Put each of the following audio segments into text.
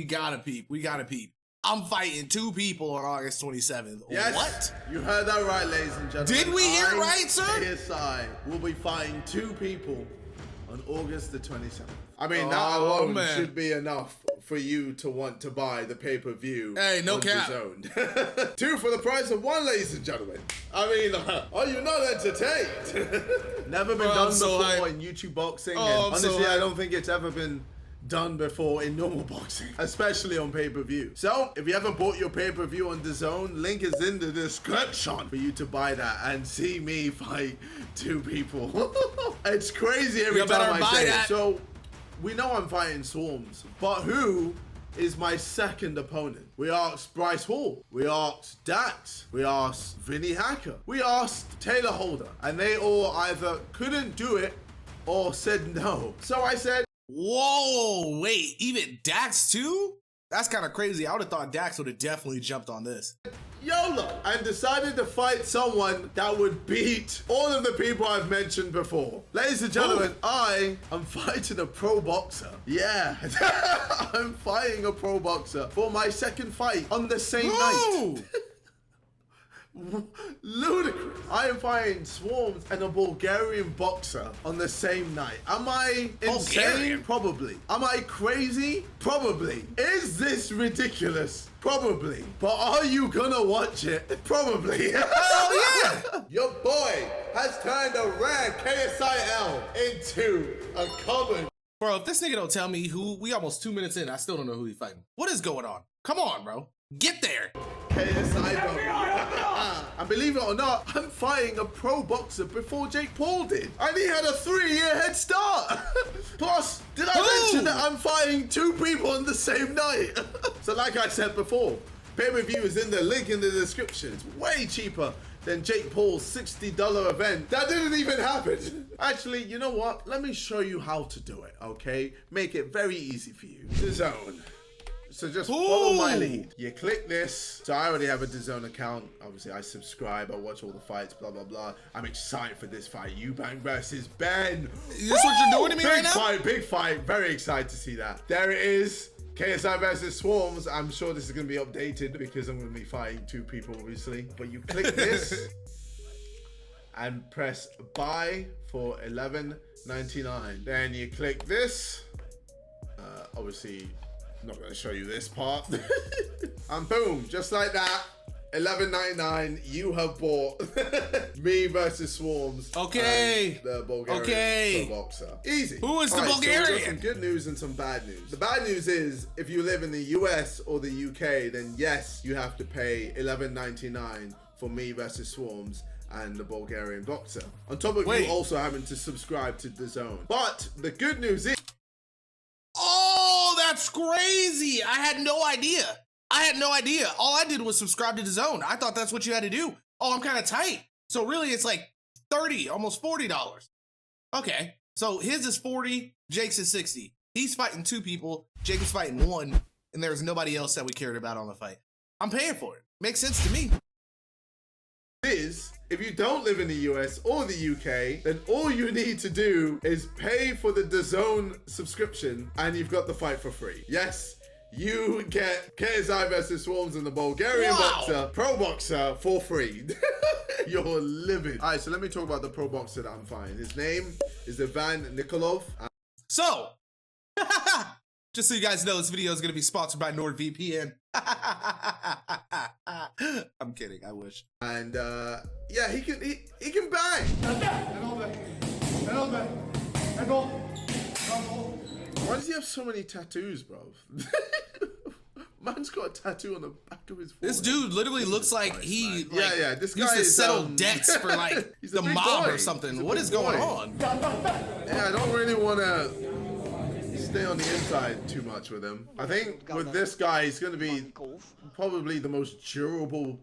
we gotta peep. We gotta peep. I'm fighting 2 people on August 27th. Yes, what? You heard that right, ladies and gentlemen. Did we hear it right, sir? KSI will be fighting 2 people on August the 27th. I mean, that alone should be enough for you to want to buy the pay-per-view. Hey, no cap. 2 for the price of 1, ladies and gentlemen. I mean, are you not entertained? Never been done before in YouTube boxing. And honestly, I don't think it's ever been done before in normal boxing, especially on pay-per-view. So if you haven't bought your pay-per-view on DAZN, link is in the description for you to buy that and see me fight 2 people. It's crazy every time I say it. So we know I'm fighting Swarms, but who is my second opponent? We asked Bryce Hall, we asked Dax, we asked Vinny Hacker, we asked Taylor Holder, and they all either couldn't do it or said no. So I said, whoa, wait, even Dax too? That's kind of crazy. I would have thought Dax would have definitely jumped on this. YOLO! And decided to fight someone that would beat all of the people I've mentioned before. Ladies and gentlemen, I am fighting a pro boxer. Yeah, I'm fighting a pro boxer for my second fight on the same night. Ludicrous. I am fighting Swarms and a Bulgarian boxer on the same night. Am I insane? Probably. Am I crazy? Probably. Is this ridiculous? Probably. But are you gonna watch it? Probably. Oh yeah! Your boy has turned a rare KSIL into a common. Bro, if this nigga don't tell me who, we almost 2 minutes in, I still don't know who he's fighting. What is going on? Come on, bro. Get there. KSI, bro. And believe it or not, I'm fighting a pro boxer before Jake Paul did. And he had a 3-year head start. Plus, did I mention that I'm fighting 2 people on the same night? So like I said before, pay-per-view is in the link in the description. It's way cheaper than Jake Paul's $60 event. That didn't even happen. Actually, you know what? Let me show you how to do it, okay? Make it very easy for you. DAZN. So just follow my lead. You click this. So I already have a DAZN account. Obviously, I subscribe. I watch all the fights, blah, blah, blah. I'm excited for this fight. Eubank versus Ben. Is this what you're doing to me right now? Big fight. Very excited to see that. There it is. KSI versus Swarms. I'm sure this is going to be updated because I'm going to be fighting 2 people, obviously. But you click this and press buy for $11.99. Then you click this. Obviously, I'm not going to show you this part. And boom, just like that, $11.99. You have bought me versus Swarms. Okay. The Bulgarian pro boxer. Easy. Who is the Bulgarian? So we got some good news and some bad news. The bad news is if you live in the US or the UK, then yes, you have to pay $11.99 for me versus Swarms and the Bulgarian boxer. On top of you also having to subscribe to DAZN. But the good news is, that's crazy. I had no idea. All I did was subscribe to DAZN. I thought that's what you had to do. Oh, I'm kind of tight. So really it's like $30, almost $40. Okay. So his is 40, Jake's is 60. He's fighting 2 people, Jake is fighting 1, and there's nobody else that we cared about on the fight. I'm paying for it. Makes sense to me. If you don't live in the US or the UK, then all you need to do is pay for the DAZN subscription and you've got the fight for free. Yes, you get KSI versus Swarms and the Bulgarian boxer, pro boxer for free. You're living. All right, so let me talk about the pro boxer that I'm fighting. His name is Ivan Nikolov. So, just so you guys know, this video is going to be sponsored by NordVPN. I'm kidding, I wish. And yeah, he can bang. Why does he have so many tattoos, bro? Man's got a tattoo on the back of his forehead. This dude literally looks like he this guy used to is, settle debts for like the mob or something. What is going on? Yeah, I don't really want to stay on the inside too much with him. I think with this guy, he's going to be probably the most durable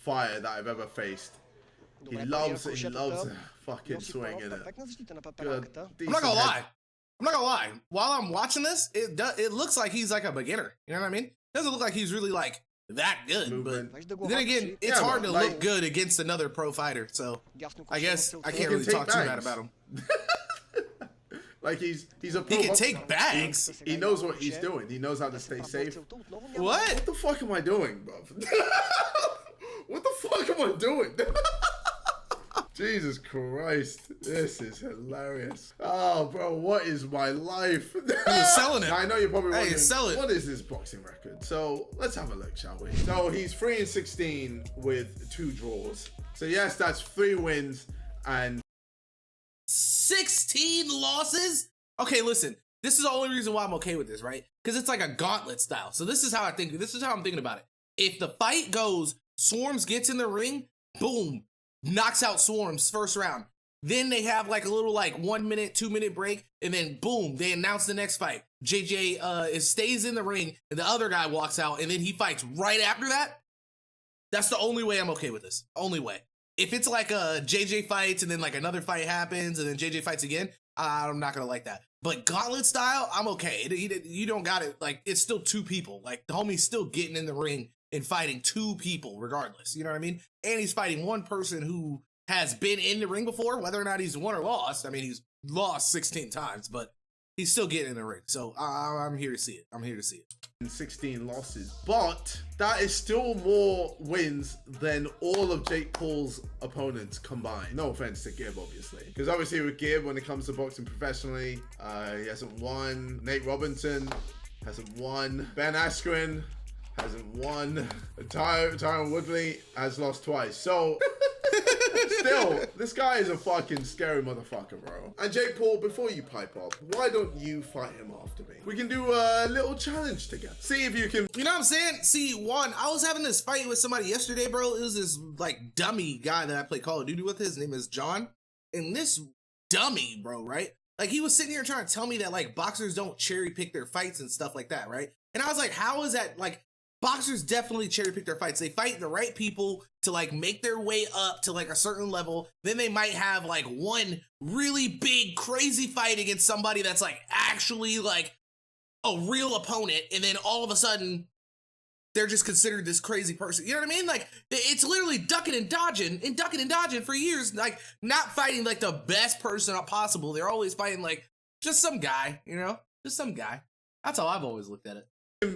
fighter that I've ever faced. He loves fucking swinging it. I'm not gonna lie. While I'm watching this, it looks like he's like a beginner. You know what I mean? Doesn't look like he's really like that good. But then again, it's hard to look good against another pro fighter. So I guess I can't really talk too bad about him. Like he's a pro He can boxer. take bags. He knows what he's doing. He knows how to stay safe. What? What the fuck am I doing, bro? What the fuck am I doing? Jesus Christ, this is hilarious. Oh, bro, what is my life? He's selling it. I know you're probably wondering, Hey, sell it. what is this boxing record? So let's have a look, shall we? So he's 3-16 with 2 draws. So yes, that's 3 wins and 16 losses? Okay, listen. This is the only reason why I'm okay with this, right? Because it's like a gauntlet style. So this is how I'm thinking about it. If the fight goes, Swarms gets in the ring, boom, knocks out Swarms first round. Then they have like a little like 1 minute, 2 minute break, and then boom, they announce the next fight. JJ stays in the ring, and the other guy walks out, and then he fights right after that. That's the only way I'm okay with this. Only way. If it's like a JJ fights and then like another fight happens and then JJ fights again, I'm not gonna like that. But gauntlet style, I'm okay. You don't got it. Like, it's still 2 people. Like, the homie's still getting in the ring and fighting 2 people regardless. You know what I mean? And he's fighting one person who has been in the ring before, whether or not he's won or lost. I mean, he's lost 16 times, but he's still getting in the ring. So I'm here to see it. I'm here to see it. 16 losses, but that is still more wins than all of Jake Paul's opponents combined. No offense to Gibb, obviously, because obviously with Gibb, when it comes to boxing professionally, he hasn't won. Nate Robinson hasn't won. Ben Askren hasn't won. Tyron Woodley has lost twice. So still, this guy is a fucking scary motherfucker, bro. And Jake Paul, before you pipe up, why don't you fight him after me? We can do a little challenge together. See if you can. You know what I'm saying? See, I was having this fight with somebody yesterday, bro. It was this like dummy guy that I play Call of Duty with. His name is John. And this dummy, bro, right? Like, he was sitting here trying to tell me that like boxers don't cherry pick their fights and stuff like that, right? And I was like, how is that? Like, boxers definitely cherry pick their fights. They fight the right people to like make their way up to like a certain level. Then they might have like one really big crazy fight against somebody that's like actually like a real opponent. And then all of a sudden they're just considered this crazy person. You know what I mean? Like, it's literally ducking and dodging for years. Like, not fighting like the best person possible. They're always fighting like just some guy, you know, just some guy. That's how I've always looked at it.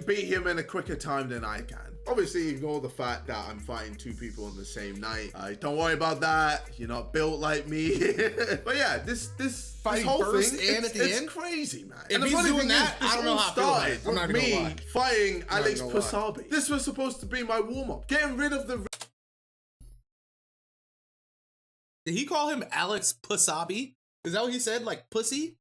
Beat him in a quicker time than I can. Obviously, ignore the fact that I'm fighting 2 people on the same night. Don't worry about that. You're not built like me. But yeah, this whole first thing, and at the end, it's crazy, man. If he's doing that, I don't know how I feel about it. I'm not gonna lie. Fighting Alex Pusabi. This was supposed to be my warm-up. Getting rid of the. Did he call him Alex Pusabi? Is that what he said? Like pussy?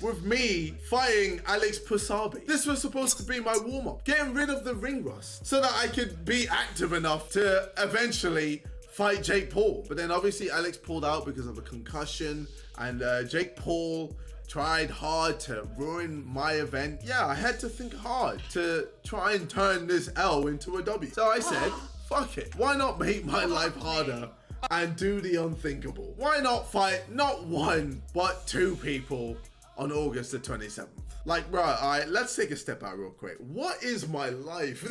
With me fighting Alex Pusabi. This was supposed to be my warm-up. Getting rid of the ring rust so that I could be active enough to eventually fight Jake Paul. But then obviously Alex pulled out because of a concussion, and Jake Paul tried hard to ruin my event. Yeah, I had to think hard to try and turn this L into a W. So I said, fuck it. Why not make my life harder and do the unthinkable? Why not fight not 1, but 2 people on August the 27th? Like, bro, all right, let's take a step out real quick. What is my life?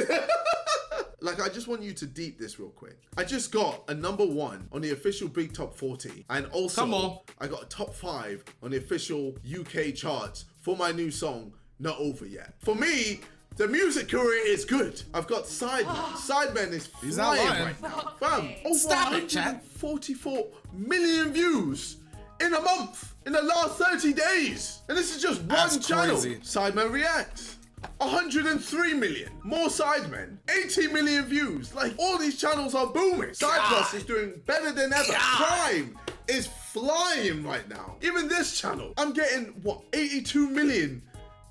Like, I just want you to deep this real quick. I just got a #1 on the official Big Top 40. And also, I got a top 5 on the official UK charts for my new song, Not Over Yet. For me, the music career is good. I've got Sidemen. Sidemen is flying right now. Fam, over 144 million views in a month, in the last 30 days. And this is just one channel. Sidemen Reacts. 103 million. More Sidemen. 80 million views. Like, all these channels are booming. Side Plus is doing better than ever. Prime is flying right now. Even this channel, I'm getting, what, 82 million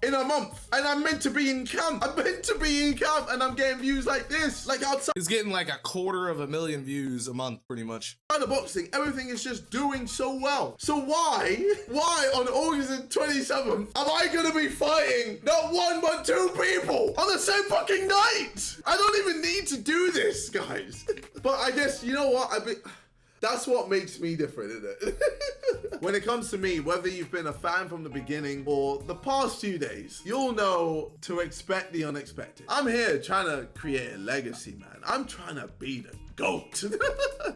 in a month, and I'm meant to be in camp. I'm meant to be in camp, and I'm getting views like this, like outside. He's getting like 250,000 views a month, pretty much. The boxing, everything is just doing so well. So why on August 27th am I gonna be fighting not 1 but 2 people on the same fucking night? I don't even need to do this, guys. But I guess, you know what? That's what makes me different, isn't it? When it comes to me, whether you've been a fan from the beginning or the past few days, you'll know to expect the unexpected. I'm here trying to create a legacy, man. I'm trying to be the GOAT.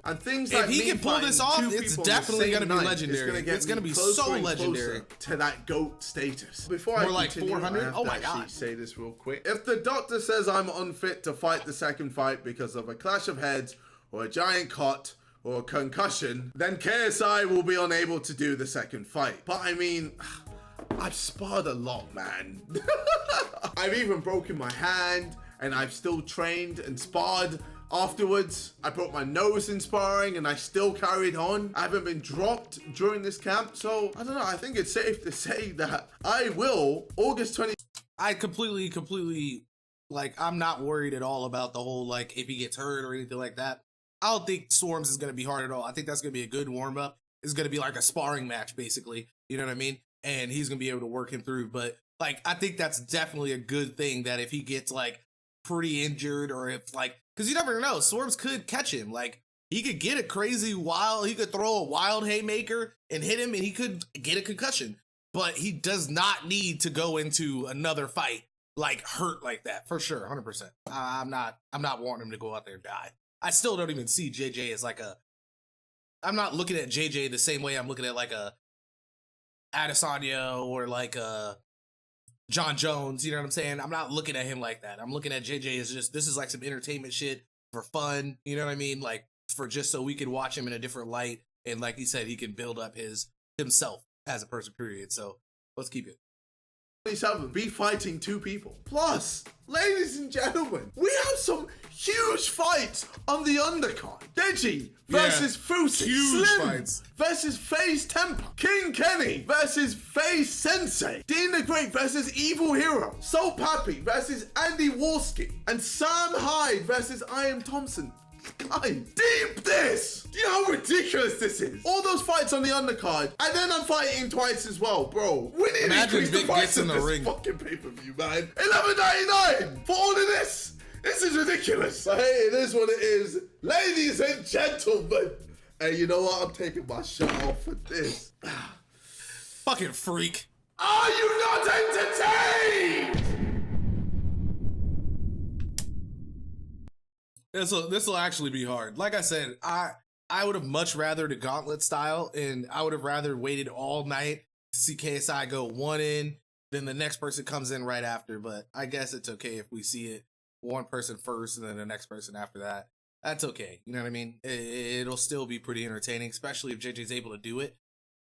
And things if like he me can pull this off, two it's people on the definitely same going to be night, legendary. It's going to be closer so and legendary. closer to that GOAT status. Before More I like continue, 400? I have Oh to my actually God. say this real quick. If the doctor says I'm unfit to fight the second fight because of a clash of heads or a giant cut or a concussion, then KSI will be unable to do the second fight. But I mean, I've sparred a lot, man. I've even broken my hand, and I've still trained and sparred afterwards. I broke my nose in sparring, and I still carried on. I haven't been dropped during this camp, so I don't know. I think it's safe to say that I will, August 20. I completely, like, I'm not worried at all about the whole, like, if he gets hurt or anything like that. I don't think Swarms is going to be hard at all. I think that's going to be a good warm-up. It's going to be like a sparring match, basically. You know what I mean? And he's going to be able to work him through. But, like, I think that's definitely a good thing that if he gets, like, pretty injured or if, like, because you never know. Swarms could catch him. Like, he could get a crazy wild, he could throw a wild haymaker and hit him and he could get a concussion. But he does not need to go into another fight, like, hurt like that. For sure, 100%. I'm not wanting him to go out there and die. I still don't even see JJ as like I'm not looking at JJ the same way I'm looking at like a Adesanya or like a John Jones, you know what I'm saying? I'm not looking at him like that. I'm looking at JJ as just, this is like some entertainment shit for fun, you know what I mean? Like, for just so we can watch him in a different light. And like he said, he can build up himself as a person, period. So let's keep it. 27, be fighting two people. Plus, ladies and gentlemen, we have some huge fights on the undercard. Deji versus Fusi. Huge Slim fights. versus FaZe Temper. King Kenny versus FaZe Sensei. Dean the Great versus Evil Hero. Soul Pappy versus Andy Warski. And Sam Hyde versus I Am Thompson. Guys, deep this! Do you know how ridiculous this is? All those fights on the undercard, and then I'm fighting twice as well, bro. We need to increase the fights in this fucking pay-per-view, man. $11.99 for all of this. This is ridiculous. But hey, it is what it is. Ladies and gentlemen. Hey, you know what? I'm taking my shirt off for this. Fucking freak. Are you not entertained? This will actually be hard. Like I said, I would have much rather the gauntlet style, and I would have rather waited all night to see KSI go one in, then the next person comes in right after. But I guess it's okay if we see it one person first and then the next person after that. That's okay. You know what I mean? It'll still be pretty entertaining, especially if JJ's able to do it.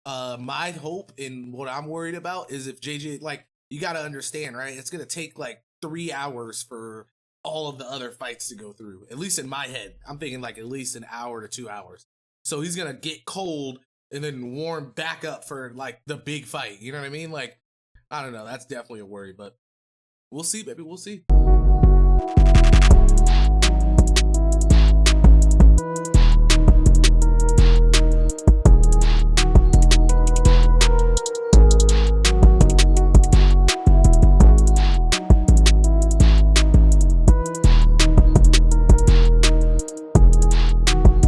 My hope and what I'm worried about is if JJ, like, you got to understand, right? It's going to take like 3 hours for all of the other fights to go through. At least in my head, I'm thinking like at least an hour to 2 hours. So he's going to get cold and then warm back up for like the big fight. You know what I mean? Like, I don't know. That's definitely a worry, but we'll see, baby. We'll see.